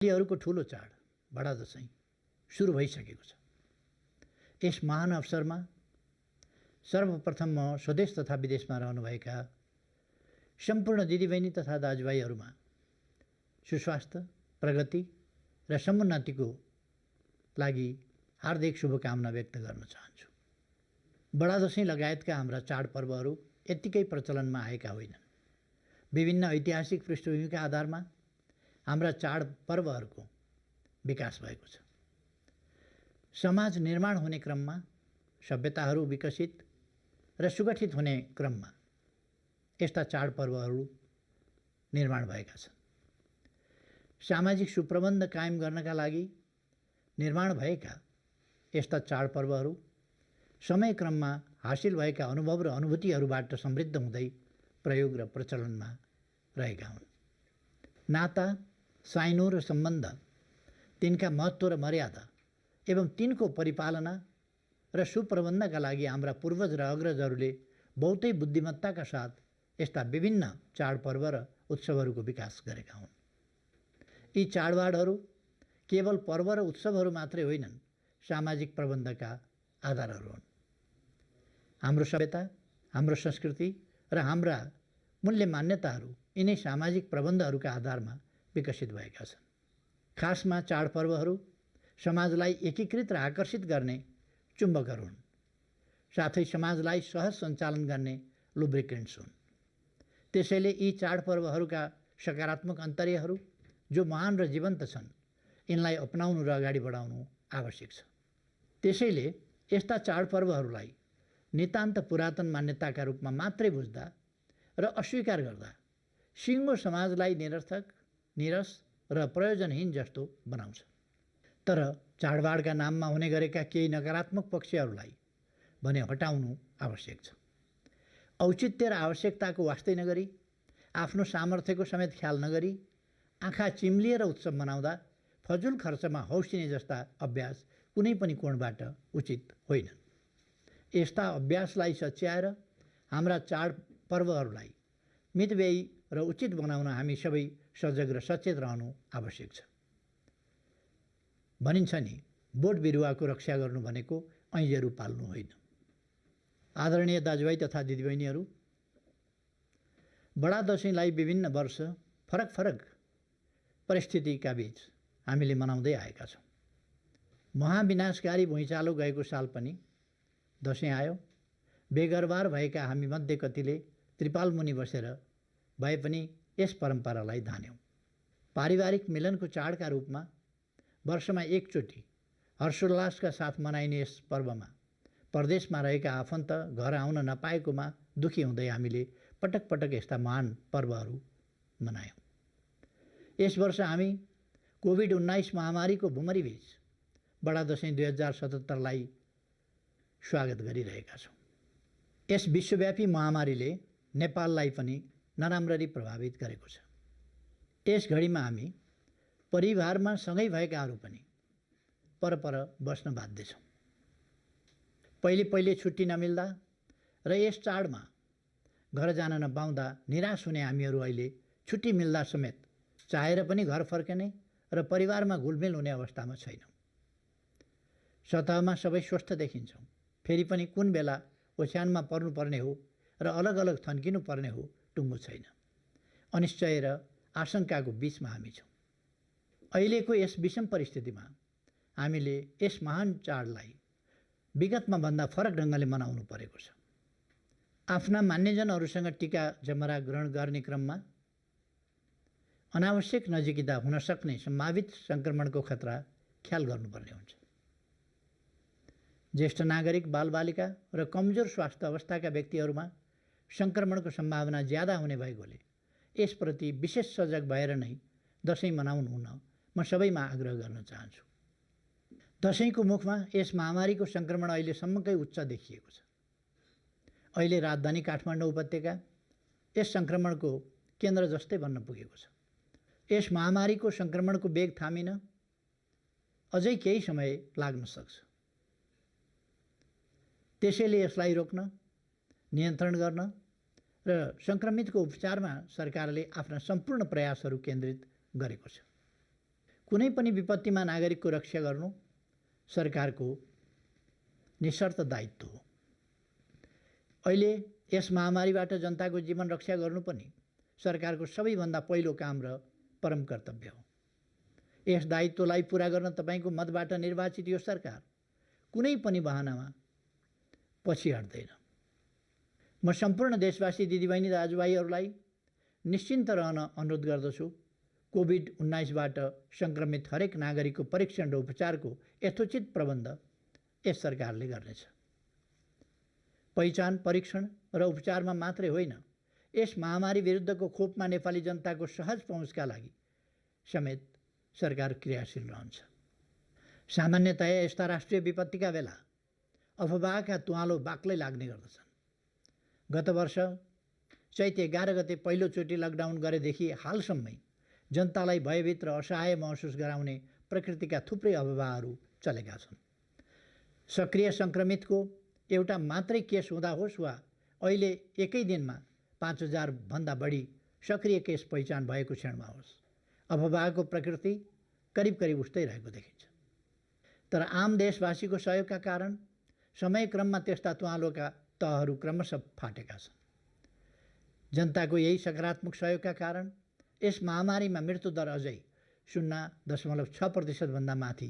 नेपालीहरूको ठुलो चाड बडा दशैं सुरु भइसकेको छ। यस महान अवसरमा सर्वप्रथम म स्वदेश तथा विदेशमा रहनुभएका सम्पूर्ण दिदीबहिनी तथा दाजुभाइहरूमा सुस्वास्थ्य, प्रगति र समुन्नतिको लागि हार्दिक शुभकामना व्यक्त गर्न चाहन्छु। बडा दशैं लगायतका हाम्रा चाडपर्वहरू यत्तिकै प्रचलनमा आएका होइनन्। विभिन्न ऐतिहासिक पृष्ठभूमिका आधारमा हाम्रा चाडपर्वहरूको विकास भएको छ। समाज निर्माण हुने क्रममा, सभ्यताहरू विकसित र सुगठित हुने क्रममा यस्ता चाडपर्वहरू निर्माण भएका छन्। सामाजिक सुप्रबन्ध कायम गर्नका लागि निर्माण भएका यस्ता चाडपर्वहरू समयक्रममा हासिल भएका अनुभव र अनुभूतिहरूबाट समृद्ध हुँदै प्रयोग र प्रचलनमा रहेका हुन्। नाता, साइनो र सम्बन्ध, तिनका महत्त्व र मर्यादा एवं तिनको परिपालना र सुप्रबन्धका लागि हाम्रा पूर्वज र अग्रजहरूले बहुतै बुद्धिमत्ताका साथ यस्ता विभिन्न चाडपर्व र उत्सवहरूको विकास गरेका हुन्। यी चाडबाडहरू केवल पर्व र उत्सवहरू मात्रै होइनन्, सामाजिक प्रबन्धका आधारहरू हुन्। हाम्रो सभ्यता, हाम्रो संस्कृति र हाम्रा मूल्य मान्यताहरू यिनै सामाजिक प्रबन्धहरूका आधारमा विकसित भएका छन्। खासमा चाडपर्वहरू समाजलाई एकीकृत र आकर्षित गर्ने चुम्बकहरू हुन्, साथै समाजलाई सहज सञ्चालन गर्ने लुब्रिकेन्ट्स हुन्। त्यसैले यी चाडपर्वहरूका सकारात्मक अन्तर्यहरू जो महान र जीवन्त छन्, यिनलाई अपनाउनु र अगाडि बढाउनु आवश्यक छ। त्यसैले यस्ता चाडपर्वहरूलाई नितान्त पुरातन मान्यताका रूपमा मात्रै बुझ्दा र अस्वीकार गर्दा सिङ्गो समाजलाई निरर्थक, निरस र प्रयोजनहीन जस्तो बनाउँछ। तर चाडबाडका नाममा हुने गरेका केही नकारात्मक पक्षहरूलाई भने हटाउनु आवश्यक छ। औचित्य र आवश्यकताको वास्तै नगरी, आफ्नो सामर्थ्यको समेत ख्याल नगरी आँखा चिम्लिएर उत्सव मनाउँदा फजुल खर्चमा हौसिने जस्ता अभ्यास कुनै पनि कोणबाट उचित होइनन्। यस्ता अभ्यासलाई सच्याएर हाम्रा चाडपर्वहरूलाई मितव्ययी र उचित बनाउन हामी सबै सजग र सचेत रहनु आवश्यक छ। भनिन्छ नि, बोट बिरुवाको रक्षा गर्नु भनेको ऐँजेरू पाल्नु होइन। आदरणीय दाजुभाइ तथा दिदीबहिनीहरू, बडा दशैंलाई विभिन्न वर्ष फरक फरक परिस्थितिका बीच हामीले मनाउँदै आएका छौँ। महाविनाशकारी भुइँचालो गएको साल पनि दशैं आयो। बेघरबार भएका हामी मध्ये कतिले त्रिपाल मुनि बसेर भए पनि यस परम्परालाई धान्यौँ। पारिवारिक मिलनको चाडका रूपमा वर्षमा एकचोटि हर्षोल्लासका साथ मनाइने यस पर्वमा परदेशमा रहेका आफन्त घर आउन नपाएकोमा दुखी हुँदै हामीले पटक पटक यस्ता महान पर्वहरू मनायौँ। यस वर्ष हामी कोभिड-19 महामारीको भुमरीबीच बडा दशैं 2077लाई स्वागत गरिरहेका छौँ। यस विश्वव्यापी महामारीले नेपाललाई पनि नराम्ररी प्रभावित गरेको छ। यस घडीमा हामी परिवारमा सँगै भएकाहरू पनि परपर बस्न बाध्य छौँ। पहिले छुट्टी नमिल्दा र यस चाडमा घर जान नपाउँदा निराश हुने हामीहरू अहिले छुट्टी मिल्दा समेत चाहेर पनि घर फर्कने र परिवारमा घुलमिल हुने अवस्थामा छैनौँ। सतहमा सबै स्वस्थ देखिन्छौँ, फेरि पनि कुन बेला ओछ्यानमा पर्नुपर्ने हो र अलग अलग थन्किनु पर्ने हो टुङ्गो छैन। अनिश्चय र आशंकाको बीचमा हामी छौँ। अहिलेको यस विषम परिस्थितिमा हामीले यस महान चाडलाई विगतमा भन्दा फरक ढङ्गले मनाउनु परेको छ। आफ्ना मान्यजनहरूसँग टीका जमरा ग्रहण गर्ने क्रममा अनावश्यक नजिकिँदा हुन सक्ने सम्भावित सङ्क्रमणको खतरा ख्याल गर्नुपर्ने हुन्छ। ज्येष्ठ नागरिक, बालबालिका र कमजोर स्वास्थ्य अवस्थाका व्यक्तिहरूमा सङ्क्रमणको सम्भावना ज्यादा हुने भएकोले यसप्रति विशेष सजग भएर नै दशैं मनाउनु हुन म सबैमा आग्रह गर्न चाहन्छु। दशैंको मुखमा यस महामारीको सङ्क्रमण अहिलेसम्मकै उच्च देखिएको छ। अहिले राजधानी काठमाडौँ उपत्यका यस सङ्क्रमणको केन्द्र जस्तै बन्न पुगेको छ। यस महामारीको सङ्क्रमणको वेग थामिन अझै केही समय लाग्न सक्छ। त्यसैले यसलाई रोक्न, नियन्त्रण गर्न र सङ्क्रमितको उपचारमा सरकारले आफ्ना सम्पूर्ण प्रयासहरू केन्द्रित गरेको छ। कुनै पनि विपत्तिमा नागरिकको रक्षा गर्नु सरकारको निशर्त दायित्व हो। अहिले यस महामारीबाट जनताको जीवन रक्षा गर्नु पनि सरकारको सबैभन्दा पहिलो काम र परम कर्तव्य हो। यस दायित्वलाई पुरा गर्न तपाईको मतबाट निर्वाचित यो सरकार कुनै पनि बहानामा पछि हट्दैन। म सम्पूर्ण देशवासी दिदीबहिनी दाजुभाइहरूलाई निश्चिन्त रहन अनुरोध गर्दछु। कोभिड-19बाट सङ्क्रमित हरेक नागरिकको परीक्षण र उपचारको यथोचित प्रबन्ध यस सरकारले गर्नेछ। पहिचान, परीक्षण र उपचारमा मात्रै होइन, यस महामारी विरुद्धको खोपमा नेपाली जनताको सहज पहुँचका लागि समेत सरकार क्रियाशील रहन्छ। सामान्यतया यस्ता राष्ट्रिय विपत्तिका बेला अफवाहका तुवालो बाक्लै लाग्ने गर्दछन्। गत वर्ष चैत 11 गते पहिलोचोटि लकडाउन गरेदेखि हालसम्मै जनतालाई भयभीत र असहाय महसुस गराउने प्रकृतिका थुप्रै अफवाहहरू चलेका छन्। सक्रिय सङ्क्रमितको एउटा मात्रै केस हुँदा होस् वा अहिले एकै दिनमा 5000 भन्दा बढी सक्रिय केस पहिचान भएको क्षणमा होस्, अफवाहको प्रकृति करिब करिब उस्तै रहेको देखिन्छ। तर आम देशवासीको सहयोगका कारण समयक्रममा त्यस्ता तुवालोका तहहरू क्रमशः फाटेका छन्। जनताको यही सकारात्मक सहयोगका कारण यस महामारीमा मृत्युदर अझै 0.6% भन्दा माथि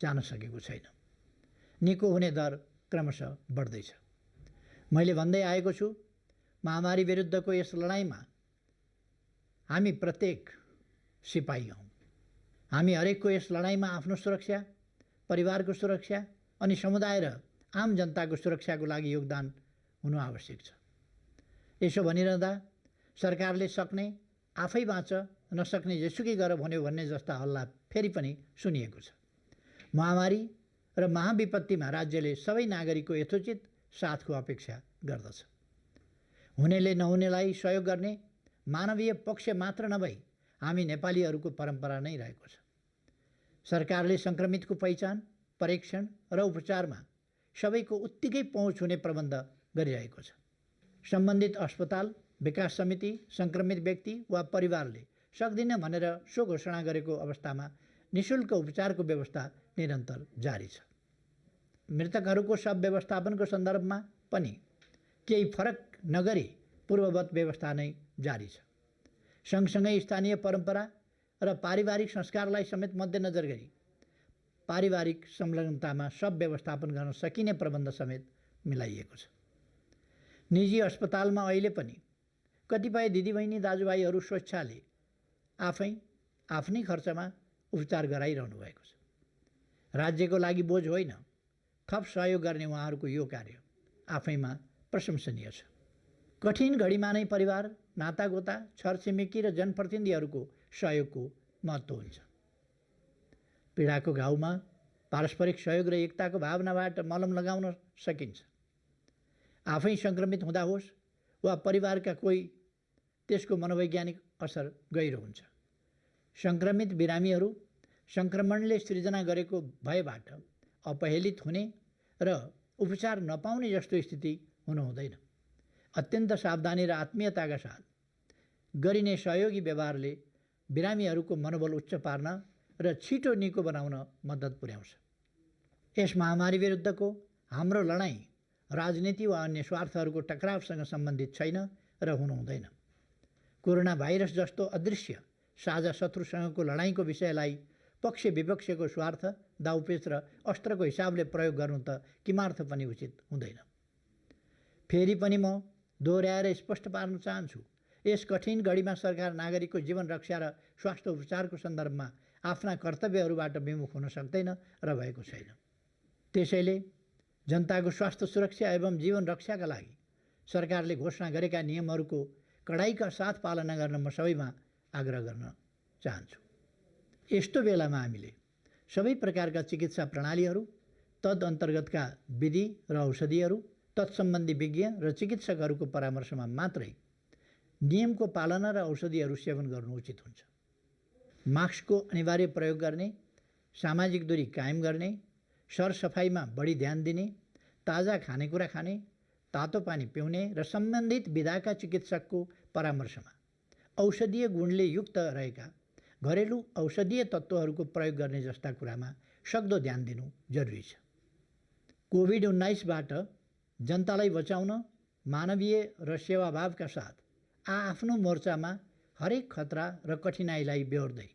जान सकेको छैन। निको हुने दर क्रमशः बढ्दैछ। मैले भन्दै आएको छु, महामारी विरुद्धको यस लडाइँमा हामी प्रत्येक सिपाही हौँ। हामी हरेकको यस लडाइँमा आफ्नो सुरक्षा, परिवारको सुरक्षा अनि समुदाय र आम जनताको सुरक्षाको लागि योगदान हुनु आवश्यक छ। यसो भनिरहँदा सरकारले सक्ने आफै बाँच, नसक्ने जेसुकै गर भन्यो भन्ने जस्ता हल्ला फेरि पनि सुनिएको छ। महामारी र महाविपत्तिमा राज्यले सबै नागरिकको यथोचित साथको अपेक्षा गर्दछ। हुनेले नहुनेलाई सहयोग गर्ने मानवीय पक्ष मात्र नभई हामी नेपालीहरूको परम्परा नै रहेको छ। सरकारले सङ्क्रमितको पहिचान, परीक्षण र उपचारमा सबैको उत्तिकै पहुँच हुने प्रबन्ध गरिरहेको छ। सम्बन्धित अस्पताल, विकास समिति, सङ्क्रमित व्यक्ति वा परिवारले सक्दिन भनेर सो घोषणा गरेको अवस्थामा निःशुल्क उपचारको व्यवस्था निरन्तर जारी छ। मृतकहरूको शव व्यवस्थापनको सन्दर्भमा पनि केही फरक नगरी पूर्ववत व्यवस्था नै जारी छ। सँगसँगै स्थानीय परम्परा र पारिवारिक संस्कारलाई समेत मध्यनजर गरी पारिवारिक संलग्नतामा शव व्यवस्थापन गर्न सकिने प्रबन्ध समेत मिलाइएको छ। निजी अस्पतालमा अहिले पनि कतिपय दिदीबहिनी दाजुभाइहरू स्वेच्छाले आफ्नै खर्चमा उपचार गराइरहनु भएको छ। राज्यको लागि बोझ होइन, थप सहयोग गर्ने उहाँहरूको यो कार्य आफैमा प्रशंसनीय छ। कठिन घडीमा नै परिवार, नातागोता, छरछिमेकी र जनप्रतिनिधिहरूको सहयोगको महत्त्व हुन्छ। पीडाको घाउमा पारस्परिक सहयोग र एकताको भावनाबाट मलम लगाउन सकिन्छ। आफै सङ्क्रमित हुँदा होस् वा परिवारका कोही, त्यसको मनोवैज्ञानिक असर गहिरो हुन्छ। सङ्क्रमित बिरामीहरू सङ्क्रमणले सृजना गरेको भयबाट अपहेलित हुने र उपचार नपाउने जस्तो स्थिति हुनु हुँदैन। अत्यन्त सावधानी र आत्मीयताका साथ गरिने सहयोगी व्यवहारले बिरामीहरूको मनोबल उच्च पार्न र छिटो निको बनाउन मद्दत पुर्याउँछ। यस महामारी विरुद्धको हाम्रो लडाईँ राजनीति वा अन्य स्वार्थहरूको टकरावसँग सम्बन्धित छैन र हुनु हुँदैन। कोरोना भाइरस जस्तो अदृश्य साझा शत्रुसँगको लडाईँको विषयलाई पक्ष विपक्षको स्वार्थ, दाउपेच र अस्त्रको हिसाबले प्रयोग गर्नु त किमार्थ पनि उचित हुँदैन। फेरि पनि म दोहोऱ्याएर स्पष्ट पार्न चाहन्छु, यस कठिन घडीमा सरकार नागरिकको जीवन रक्षा र स्वास्थ्य उपचारको सन्दर्भमा आफ्ना कर्तव्यहरूबाट विमुख हुन सक्दैन र भएको छैन। त्यसैले जनताको स्वास्थ्य सुरक्षा एवं जीवन रक्षाका लागि सरकारले घोषणा गरेका नियमहरूको कडाइका साथ पालना गर्न म सबैमा आग्रह गर्न चाहन्छु। यस्तो बेलामा हामीले सबै प्रकारका चिकित्सा प्रणालीहरू, तद अन्तर्गतका विधि र औषधिहरू, तत्सम्बन्धी विज्ञ र चिकित्सकहरूको परामर्शमा मात्रै नियमको पालना र औषधिहरू सेवन गर्नु उचित हुन्छ। मास्कको अनिवार्य प्रयोग गर्ने, सामाजिक दूरी कायम गर्ने, सरसफाइमा बढी ध्यान दिने, ताजा खानेकुरा खाने, तातो पानी पिउने र सम्बन्धित विधाका चिकित्सकको परामर्शमा औषधीय गुणले युक्त रहेका घरेलु औषधीय तत्त्वहरूको प्रयोग गर्ने जस्ता कुरामा सक्दो ध्यान दिनु जरुरी छ। कोभिड-19बाट जनतालाई बचाउन मानवीय र सेवाभावका साथ आफ्नो मोर्चामा हरेक खतरा र कठिनाइलाई बेहोर्दै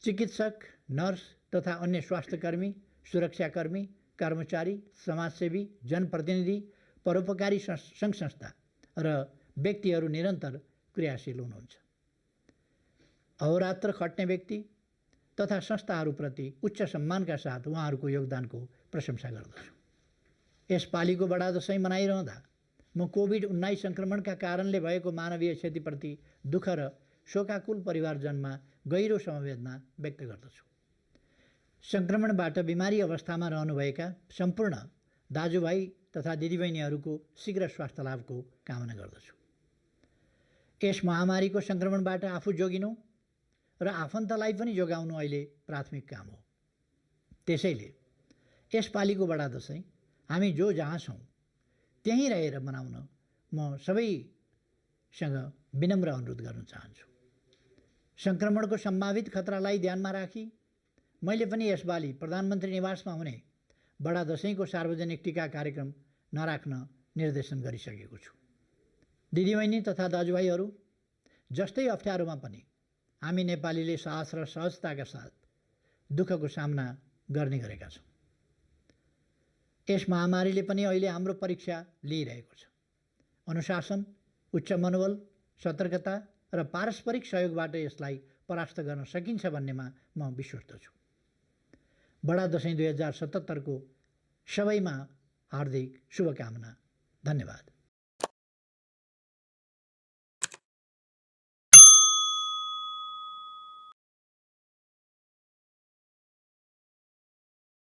चिकित्सक, नर्स तथा अन्य स्वास्थ्यकर्मी, सुरक्षाकर्मी, कर्मचारी, समाजसेवी, जनप्रतिनिधि, परोपकारी सङ्घ संस्था र व्यक्तिहरू निरन्तर क्रियाशील हुनुहुन्छ। अहोरात्र खट्ने व्यक्ति तथा संस्थाहरूप्रति उच्च सम्मानका साथ उहाँहरूको योगदानको प्रशंसा गर्दछु। यसपालिको बडा दशैं मनाइरहँदा म कोभिड-19 सङ्क्रमणका कारणले भएको मानवीय क्षतिप्रति दुःख र शोकाकुल परिवारजनमा गहिरो समवेदना व्यक्त गर्दछु। सङ्क्रमणबाट बिमारी अवस्थामा रहनुभएका सम्पूर्ण दाजुभाइ तथा दिदीबहिनीहरूको शीघ्र स्वास्थ्य लाभको कामना गर्दछु। यस महामारीको सङ्क्रमणबाट आफू जोगिनु र आफन्तलाई पनि जोगाउनु अहिले प्राथमिक काम हो। त्यसैले यसपालिको बडा दशैं हामी जो जहाँ छौँ त्यहीँ रहेर मनाउन म सबैसँग विनम्र अनुरोध गर्न चाहन्छु। सङ्क्रमणको सम्भावित खतरालाई ध्यानमा राखी मैले पनि यसपालि प्रधानमन्त्री निवासमा हुने बडा दशैंको सार्वजनिक टीका कार्यक्रम नराख्न निर्देशन गरिसकेको छु। दिदीबहिनी तथा दाजुभाइहरू, जस्तै अप्ठ्यारोमा पनि हामी नेपालीले साहस र सहजताका साथ दुःखको सामना गर्ने गरेका छौँ। यस महामारीले पनि अहिले हाम्रो परीक्षा लिइरहेको छ। अनुशासन, उच्च मनोबल, सतर्कता र पारस्परिक सहयोगबाट यसलाई परास्त गर्न सकिन्छ भन्नेमा म विश्वस्त छु। बडा दशैं 2077 को सबैमा हार्दिक शुभकामना। धन्यवाद।